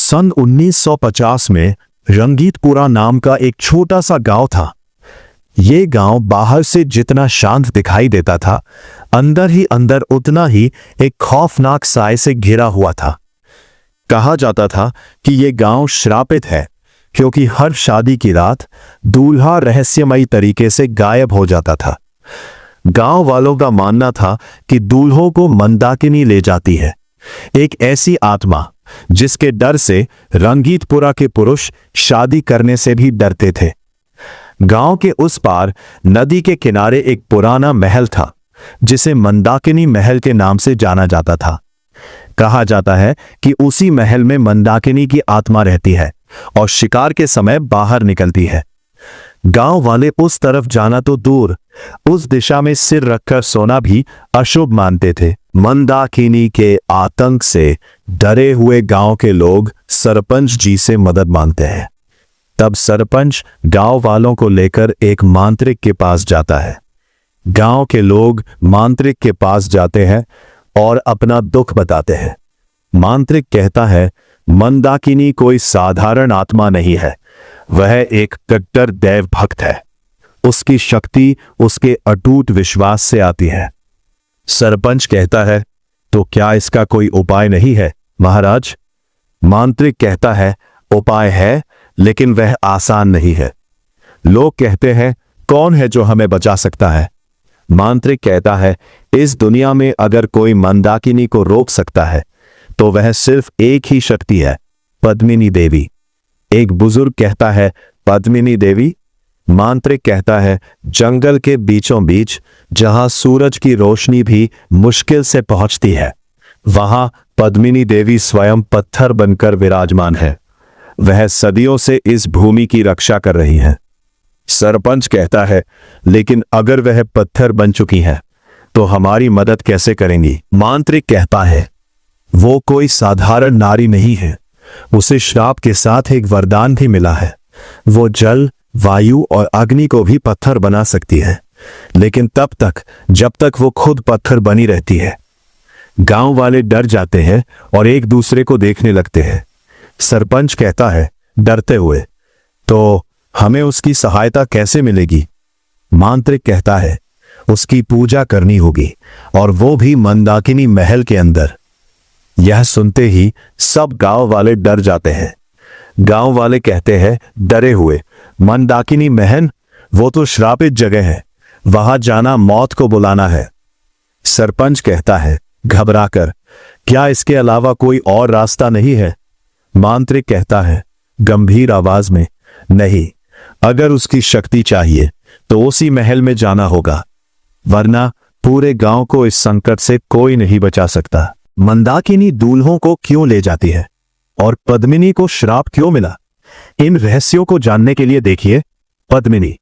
सन 1950 में रंगीतपुरा नाम का एक छोटा सा गांव था। ये गांव बाहर से जितना शांत दिखाई देता था, अंदर ही अंदर उतना ही एक खौफनाक साए से घिरा हुआ था। कहा जाता था कि ये गांव श्रापित है, क्योंकि हर शादी की रात दूल्हा रहस्यमयी तरीके से गायब हो जाता था। गांव वालों का मानना था कि दूल्हों को मंदाकिनी ले जाती है, एक ऐसी आत्मा जिसके डर से रंगीतपुरा के पुरुष शादी करने से भी डरते थे। गांव के उस पार नदी के किनारे एक पुराना महल था, जिसे मंदाकिनी महल के नाम से जाना जाता था। कहा जाता है कि उसी महल में मंदाकिनी की आत्मा रहती है और शिकार के समय बाहर निकलती है। गांव वाले उस तरफ जाना तो दूर, उस दिशा में सिर रखकर सोना भी अशुभ मानते थे। मंदाकिनी के आतंक से डरे हुए गांव के लोग सरपंच जी से मदद मांगते हैं। तब सरपंच गांव वालों को लेकर एक मांत्रिक के पास जाता है। गांव के लोग मांत्रिक के पास जाते हैं और अपना दुख बताते हैं। मांत्रिक कहता है, मंदाकिनी कोई साधारण आत्मा नहीं है, वह एक कट्टर दैव भक्त है। उसकी शक्ति उसके अटूट विश्वास से आती है। सरपंच कहता है, तो क्या इसका कोई उपाय नहीं है महाराज? मांत्रिक कहता है, उपाय है, लेकिन वह आसान नहीं है। लोग कहते हैं, कौन है जो हमें बचा सकता है? मांत्रिक कहता है, इस दुनिया में अगर कोई मंदाकिनी को रोक सकता है तो वह सिर्फ एक ही शक्ति है, पद्मिनी देवी। एक बुजुर्ग कहता है, पद्मिनी देवी? मांत्रिक कहता है, जंगल के बीचों बीच जहां सूरज की रोशनी भी मुश्किल से पहुंचती है, वहां पद्मिनी देवी स्वयं पत्थर बनकर विराजमान है। वह सदियों से इस भूमि की रक्षा कर रही है। सरपंच कहता है, लेकिन अगर वह पत्थर बन चुकी है तो हमारी मदद कैसे करेंगी? मांत्रिक कहता है, वो कोई साधारण नारी नहीं है, उसे श्राप के साथ एक वरदान भी मिला है। वो जल, वायु और अग्नि को भी पत्थर बना सकती है, लेकिन तब तक जब तक वो खुद पत्थर बनी रहती है। गांव वाले डर जाते हैं और एक दूसरे को देखने लगते हैं। सरपंच कहता है डरते हुए, तो हमें उसकी सहायता कैसे मिलेगी? मांत्रिक कहता है, उसकी पूजा करनी होगी, और वो भी मंदाकिनी महल के अंदर। यह सुनते ही सब गांव वाले डर जाते हैं। गांव वाले कहते हैं डरे हुए, मंदाकिनी महल? वो तो श्रापित जगह है, वहां जाना मौत को बुलाना है। सरपंच कहता है घबराकर, क्या इसके अलावा कोई और रास्ता नहीं है? मांत्रिक कहता है गंभीर आवाज में, नहीं, अगर उसकी शक्ति चाहिए तो उसी महल में जाना होगा, वरना पूरे गांव को इस संकट से कोई नहीं बचा सकता। मंदाकिनी दूल्हों को क्यों ले जाती है और पद्मिनी को श्राप क्यों मिला? इन रहस्यों को जानने के लिए देखिए पद्मिनी।